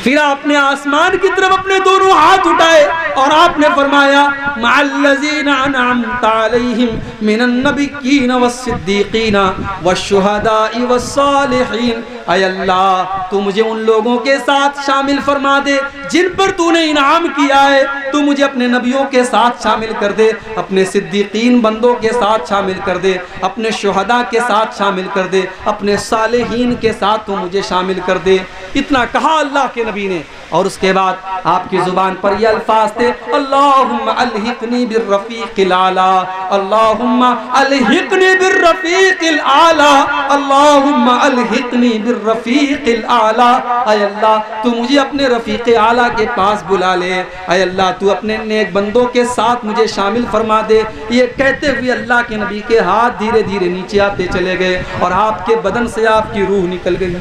फिर आपने आसमान की तरफ अपने दोनों हाथ उठाए और आपने फरमाया मअल्लज़ीना अनअमता अलैहिम मिनन नबिय्यीन वस्सिद्दीक़ीन वश्शुहदाई वस्सालिहीन, ऐ अल्लाह तू मुझे उन लोगों के साथ शामिल फरमा दे जिन पर तूने इनाम किया है, तू मुझे अपने नबियों के साथ शामिल कर दे, अपने सिद्दीकीन बंदों के साथ शामिल कर दे, अपने शुहदा के साथ शामिल कर दे, अपने सालिहीन के साथ तू मुझे शामिल कर दे। इतना कहा अल्लाह के नबी ने, और उसके बाद आपकी जुबान पर ये अल्फाज थे अल्लाहुम्मा अलहिकनी बिर्रफीकिल आला, अल्लाहुम्मा अलहिकनी बिर्रफीकिल आला, अल्लाहुम्मा अलहिकनी बिर्रफीकिल आला, ऐ अल्लाह तू मुझे अपने रफीक आला के पास बुला ले, ऐ अल्लाह तू अपने नेक बंदों के साथ मुझे शामिल फरमा दे। ये कहते हुए अल्लाह के नबी के हाथ धीरे धीरे नीचे आते चले गए और आपके बदन से आपकी रूह निकल गई।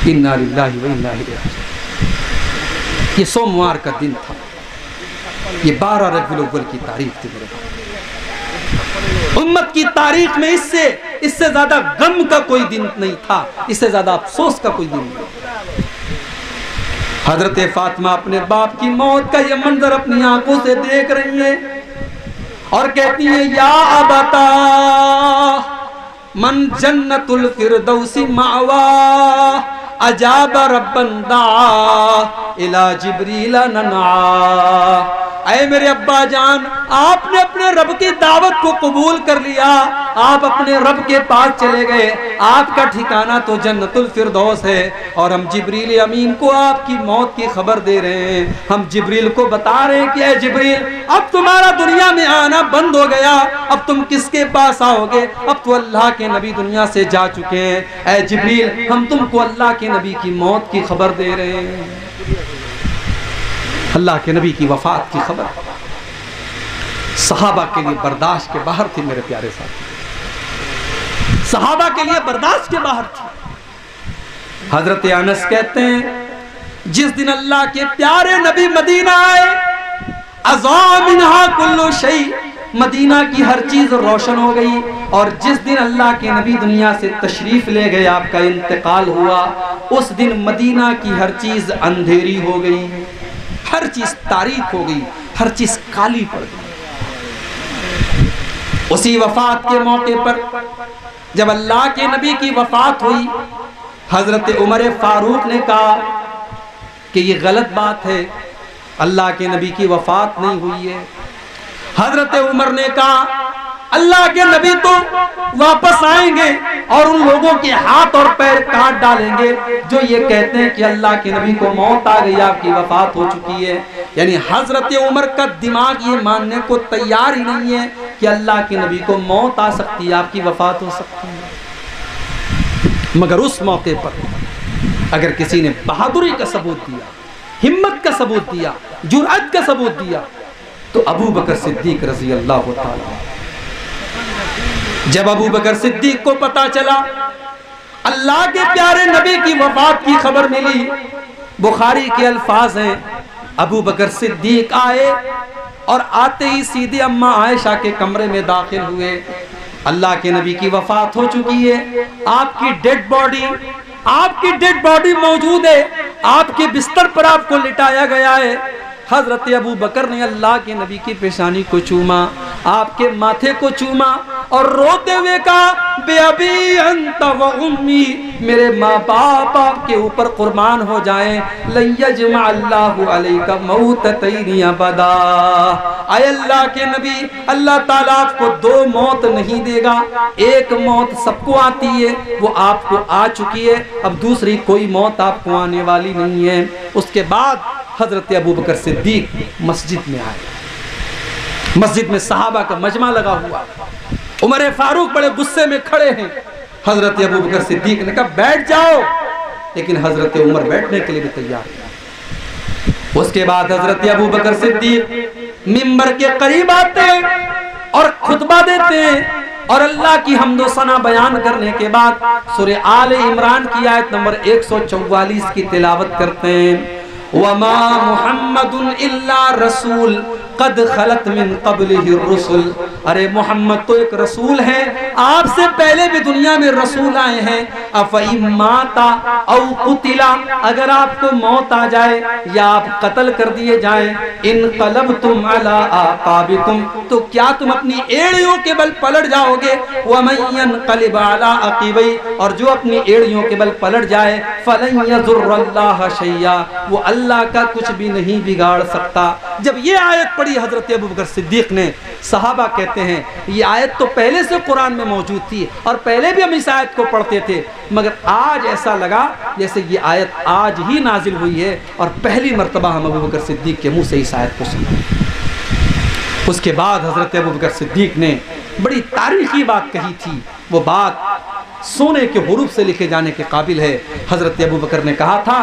इन्ना लिल्लाहि व इन्ना इलैहि राजिऊन। ये सोमवार का दिन था, ये 12 रबीउल अव्वल की तारीख थी। मेरे उम्मत की तारीख में इससे ज्यादा गम का कोई दिन नहीं था, इससे ज्यादा अफसोस का कोई दिन नहीं। हजरत फातिमा अपने बाप की मौत का ये मंजर अपनी आंखों से देख रही है और कहती है या अबता मन जन्नतुल फिरदौसी मावा अजाब रब्बन दा इला जिब्रील नना। ऐ मेरे अब्बा जान, आपने अपने रब की दावत को कबूल कर लिया, आप अपने रब के पास चले गए, आपका ठिकाना तो जन्नतुल फिरदौस है, और हम जिब्रील अमीन को आपकी मौत की खबर दे रहे हैं। हम जिब्रील को बता रहे हैं कि ऐ जिब्रील अब तुम्हारा दुनिया में आना बंद हो गया, अब तुम किसके पास आओगे, अब तो अल्लाह के नबी दुनिया से जा चुके हैं। ऐ जिब्रील हम तुमको अल्लाह के नबी की मौत की खबर दे रहे हैं। अल्लाह के नबी की वफात की खबर सहाबा के लिए बर्दाश्त के बाहर थी। मेरे प्यारे साथी, सहाबा के लिए बर्दाश्त के बाहर थी। हजरत अनस कहते हैं जिस दिन अल्लाह के प्यारे नबी मदीना आए अज़ा मिन्हा कुल्लु शै, मदीना की हर चीज रोशन हो गई। और जिस दिन अल्लाह के नबी दुनिया से तशरीफ ले गए, आपका इंतकाल हुआ, उस दिन मदीना की हर चीज अंधेरी हो गई, हर चीज तारीक हो गई, हर चीज काली पड़ गई। उसी वफात के मौके पर जब अल्लाह के नबी की वफात हुई, हजरत उमर फारूक ने कहा कि ये गलत बात है, अल्लाह के नबी की वफात नहीं हुई है। हजरत उमर ने कहा अल्लाह के नबी तो वापस आएंगे और उन लोगों के हाथ और पैर काट डालेंगे जो ये कहते हैं कि अल्लाह के नबी को मौत आ गई, आपकी वफात हो चुकी है। यानी हजरत उमर का दिमाग ये मानने को तैयार ही नहीं है कि कि अल्लाह के नबी को मौत आ सकती है, आपकी वफात हो सकती है। मगर उस मौके पर अगर किसी ने बहादुरी का सबूत दिया, हिम्मत का सबूत दिया, जुर्अत का सबूत दिया, तो अबू बकर सिद्दीक रज़ी अल्लाह ताला। जब अबू बकर सिद्दीक को पता चला अल्लाह के प्यारे नबी की वफात की खबर मिली, बुखारी के अल्फाज हैं, अबू बकर सिद्दीक आए और आते ही सीधे अम्मा आयशा के कमरे में दाखिल हुए। अल्लाह के नबी की वफात हो चुकी है, आपकी डेड बॉडी मौजूद है, आपके बिस्तर पर आपको लिटाया गया है। हजरत अबू बकर ने अल्लाह के नबी की पेशानी को चूमा, आपके माथे को चूमा और रोते हुए कहा, बेअबी अंत व उम्मी, मेरे माँ बाप आपके ऊपर कुर्बान हो जाएं, लयजमा अल्लाहु अलैका मौततैनि अबदा। आए अल्लाह के नबी, अल्लाह ताला आपको दो मौत नहीं देगा, एक मौत सबको आती है, वो आपको आ चुकी है, अब दूसरी कोई मौत आपको आने वाली नहीं है। उसके बाद हजरत अबू बकर सिद्दीक मस्जिद में आए। मस्जिद में सहाबा का मजमा लगा हुआ, उमर फारूक बड़े गुस्से में खड़े हैं। हजरत अबू बकर सिद्दीक ने कहा बैठ जाओ, लेकिन हजरत उमर बैठने के लिए भी तैयार नहीं। उसके बाद हजरत अबू बकर सिद्दीक मिंबर के करीब आते हैं और खुतबा देते हैं और अल्लाह की हम्दो सना बयान करने के बाद सूरह आले इमरान की आयत नंबर 144 की तिलावत करते हैं। वमा मुहम्मदुन इल्ला रसूल कद खलत मिन क़ब्लिहि रुसुल। अरे मोहम्मद तो एक रसूल है, आपसे पहले भी दुनिया में रसूल आए हैं। अफ़इन माता औ कुतिला, अगर आपको मौत आ जाए या आप कत्ल कर दिए जाएं, इन क़लबतुम अला आक़ाबिकुम, तो क्या तुम अपनी एड़ियों के बल पलट जाओगे। वमन यनक़लिब अला अक़ीबै, और जो अपनी एड़ियों के बल पलट जाए, फ़लन यज़ुर्रल्लाह शैया, वो अल्लाह का कुछ भी नहीं बिगाड़ सकता। जब ये आयत पढ़ी हजरत अबू बकर सिद्दीक ने, सहाबा कहते हैं ये आयत तो पहले से कुरान में मौजूद थी और पहले भी हम इस आयत को पढ़ते थे, मगर आज ऐसा लगा जैसे ये आयत आज ही नाजिल हुई है और पहली मर्तबा हम अबू बकर सिद्दीक के मुंह से इस आयत को सुना। उसके बाद हजरत अबू बकर सिद्दीक ने बड़ी तारीखी बात कही थी, वो बात सोने के हुरूफ से लिखे जाने के काबिल है। हजरत अबू बकर ने कहा था,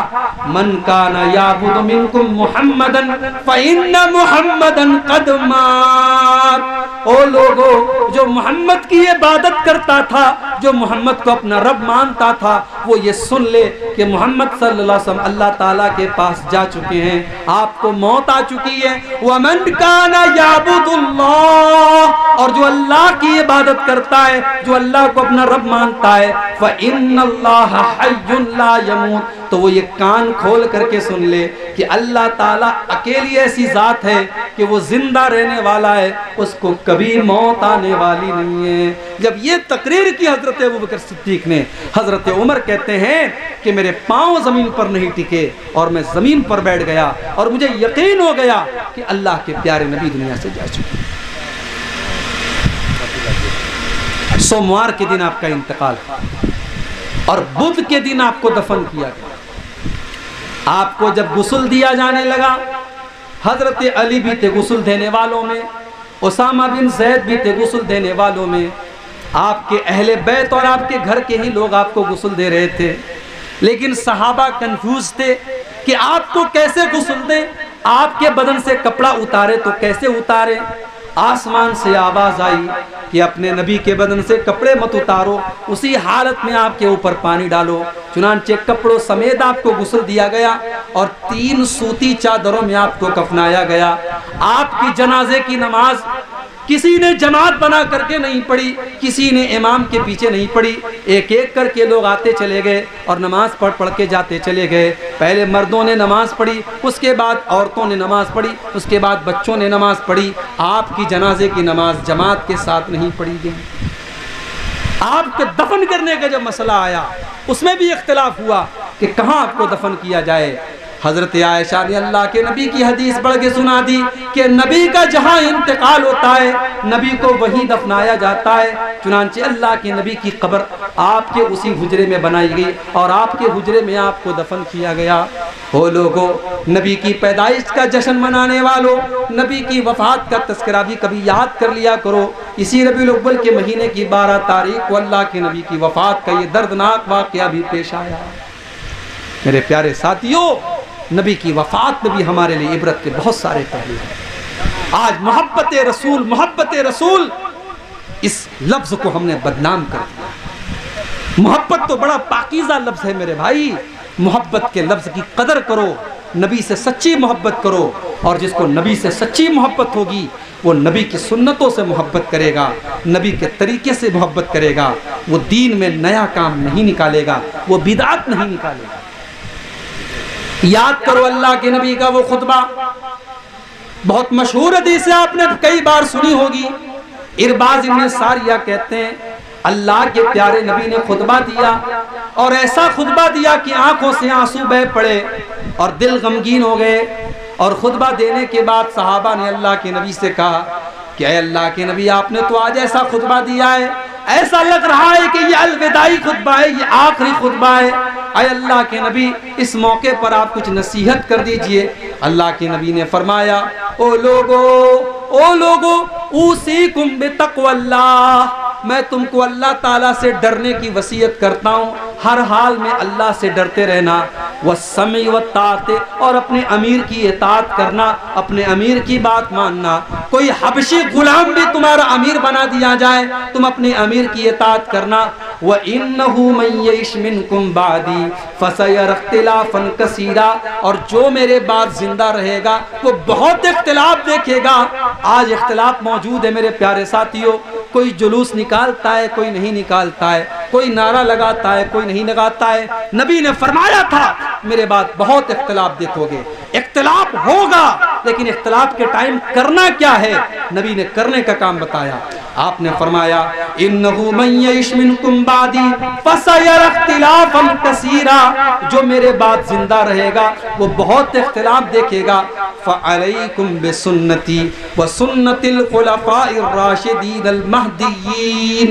मन काना याबुदु मिनकुम मुहम्मदन फइन्ना मुहम्मदन कद मात। ओ लोगो, जो मोहम्मद की इबादत करता था, जो मोहम्मद को अपना रब मानता था, वो ये सुन ले कि मोहम्मद सल्लल्लाहु अलैहि वसल्लम अल्लाह ताला के पास जा चुके हैं, आपको मौत आ चुकी है। वमन काना याबुदुल्लाह, और जो अल्लाह की इबादत करता है, जो अल्लाह को अपना रब मानता है, फ़इन्नल्लाह हय्युन ला यमूत, तो वो ये कान खोल करके सुन ले कि अल्लाह ताला अकेली ऐसी ज़ात है कि वो जिंदा रहने वाला है, उसको कभी मौत आने वाली नहीं है। जब ये तकरीर की हजरत अबू बकर सिद्दीक ने, हजरत उमर कहते हैं कि मेरे पांव जमीन पर नहीं टिके और मैं जमीन पर बैठ गया और मुझे यकीन हो गया कि अल्लाह के प्यारे नबी दुनिया से जा चुके। सोमवार के दिन आपका इंतकाल और बुध के दिन आपको दफन किया गया। आपको जब गुस्ल दिया जाने लगा, हजरत अली भी थे गुस्ल देने वालों में, उसामा बिन ज़ैद भी थे गुस्ल देने वालों में, आपके अहले बैत और आपके घर के ही लोग आपको गुस्ल दे रहे थे। लेकिन सहाबा कंफ्यूज थे कि आपको कैसे गुस्ल दें, आपके बदन से कपड़ा उतारे तो कैसे उतारे। आसमान से आवाज़ आई कि अपने नबी के बदन से कपड़े मत उतारो, उसी हालत में आपके ऊपर पानी डालो। चुनांचे कपड़ों समेत आपको गुस्ल दिया गया और 3 सूती चादरों में आपको कफनाया गया। आपकी जनाजे की नमाज किसी ने जमात बना करके नहीं पढ़ी, किसी ने इमाम के पीछे नहीं पढ़ी, एक एक करके लोग आते चले गए और नमाज पढ़ के जाते चले गए। पहले मर्दों ने नमाज पढ़ी, उसके बाद औरतों ने नमाज पढ़ी, उसके बाद बच्चों ने नमाज पढ़ी। आपकी जनाजे की नमाज जमात के साथ नहीं पढ़ी गई। आपके दफन करने का जब मसला आया, उसमें भी इख्तिलाफ हुआ कि कहाँ आपको दफन किया जाए। हजरत आयशा ने अल्लाह के नबी की हदीस पढ़ के सुना दी कि नबी का जहाँ इंतकाल होता है नबी को वहीं दफनाया जाता है। चुनांचे अल्लाह के नबी की कब्र आपके उसी हुजरे में बनाई गई और आपके हुजरे में आपको दफन किया गया। हो लोगों, नबी की पैदाइश का जश्न मनाने वालों, नबी की वफात का तस्करा भी कभी याद कर लिया करो। इसी रबीउल अव्वल के महीने की 12 तारीख को अल्लाह के नबी की वफात का ये दर्दनाक वाक़या भी पेश आया। मेरे प्यारे साथियों, नबी की वफात में भी हमारे लिए इबरत के बहुत सारे पहलू हैं। आज मोहब्बत रसूल इस लफ्ज़ को हमने बदनाम कर दिया। मोहब्बत तो बड़ा पाकीज़ा लफ्ज़ है मेरे भाई। मोहब्बत के लफ्ज़ की कदर करो, नबी से सच्ची मोहब्बत करो, और जिसको नबी से सच्ची मोहब्बत होगी वो नबी की सुन्नतों से मोहब्बत करेगा, नबी के तरीके से मोहब्बत करेगा। वो दीन में नया काम नहीं निकालेगा, वो बिदअत नहीं निकालेगा। याद करो अल्लाह के नबी का वो खुतबा, बहुत मशहूर हदीस है, आपने कई बार सुनी होगी। इरबाज इब्न सारिया कहते हैं अल्लाह के प्यारे नबी ने खुतबा दिया और ऐसा खुतबा दिया कि आंखों से आंसू बह पड़े और दिल गमगीन हो गए। और खुतबा देने के बाद सहाबा ने अल्लाह के नबी से कहा कि ऐ अल्लाह के नबी, आपने तो आज ऐसा खुतबा दिया है, ऐसा लग रहा है कि ये अलविदाई खुतबा है, ये आखिरी खुतबा है। ऐ अल्लाह के नबी, इस मौके पर आप कुछ नसीहत कर दीजिए। अल्लाह के नबी ने फरमाया, ओ लोगो उसीकुम बितक़वल्लाह, मैं तुमको अल्लाह ताला से डरने की वसीयत करता हूँ। हर हाल में अल्लाह से डरते रहना। वस्समी वत्ताअत, और अपने अमीर की इताअत करना, अपने अमीर की बात मानना। कोई हबशी गुलाम भी तुम्हारा अमीर बना दिया जाए, तुम अपने अमीर की इताअत करना। व इन्नहु मन यइश मिनकुम बादी फसयरा इख्तिलाफन कसीरा, और जो मेरे बाद जिंदा रहेगा वो बहुत इख्तिलाफ देखेगा। आज इख्तिलाफ मौजूद है मेरे प्यारे साथियों। कोई जुलूस निकालता है, कोई नहीं निकालता है, कोई नारा लगाता है, कोई नहीं लगाता है। नबी ने फरमाया था मेरे बाद बहुत इख्तिलाफ देखोगे। इख्तिलाफ होगा, लेकिन इख्तिलाफ के टाइम करना क्या है, नबी ने करने का काम बताया। आपने फरमाया इन्नहु मन यइश मिनकुम बादी फसयरा इख्तिलाफन कसीरा, जो मेरे बाद जिंदा रहेगा वो बहुत इख्तिलाफ देखेगा। फअलैकुम बिसुन्नती व सुन्नतिल खुलफाइर राशिदीन अल महदीयीन,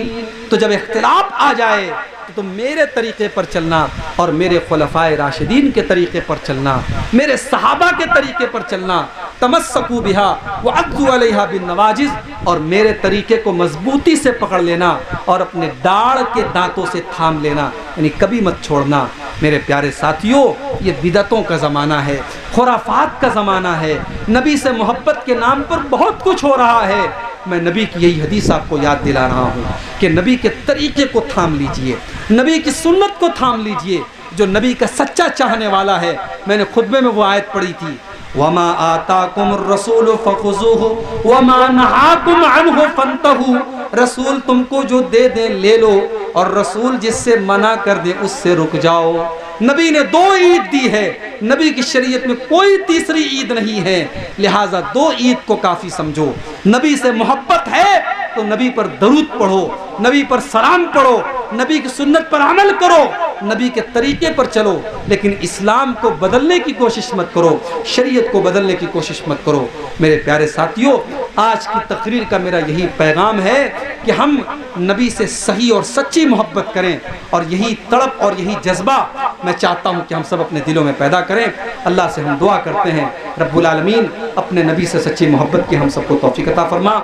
तो जब इख्तिलाफ आ जाए तो तुम मेरे तरीके पर चलना और मेरे खुलफाए राशिदीन के तरीके पर चलना, मेरे सहाबा के तरीके पर चलना। तमस्सकू बिहा व अद्दू अलैहा बिन नवाजिज, और मेरे तरीके को मजबूती से पकड़ लेना और अपने दाढ़ के दांतों से थाम लेना, यानी कभी मत छोड़ना। मेरे प्यारे साथियों, ये बिदअतों का ज़माना है, खुराफात का ज़माना है। नबी से मोहब्बत के नाम पर बहुत कुछ हो रहा है। मैं नबी की यही हदीस आपको याद दिला रहा हूँ कि नबी के तरीके को थाम लीजिए, नबी की सुन्नत को थाम लीजिए। जो नबी का सच्चा चाहने वाला है, मैंने खुतबे में वो आयत पढ़ी थी, वमा आताकुमुर रसूल फखुज़ूहु वमा नहाकुम अन्हु फंतहू, रसूल तुमको जो दे दे ले लो और रसूल जिससे मना कर दे उससे रुक जाओ। नबी ने 2 ईद दी है, नबी की शरीयत में कोई तीसरी ईद नहीं है, लिहाजा 2 ईद को काफी समझो। नबी से मोहब्बत है तो नबी पर दरूद पढ़ो, नबी पर सलाम पढ़ो, नबी की सुन्नत पर अमल करो, नबी के तरीके पर चलो, लेकिन इस्लाम को बदलने की कोशिश मत करो, शरीयत को बदलने की कोशिश मत करो। मेरे प्यारे साथियों, आज की तकरीर का मेरा यही पैगाम है कि हम नबी से सही और सच्ची मोहब्बत करें, और यही तड़प और यही जज्बा मैं चाहता हूँ कि हम सब अपने दिलों में पैदा करें। अल्लाह से हम दुआ करते हैं रब्बुल आलमीन अपने नबी से सच्ची मोहब्बत की हम सबको तौफीक अता फरमा।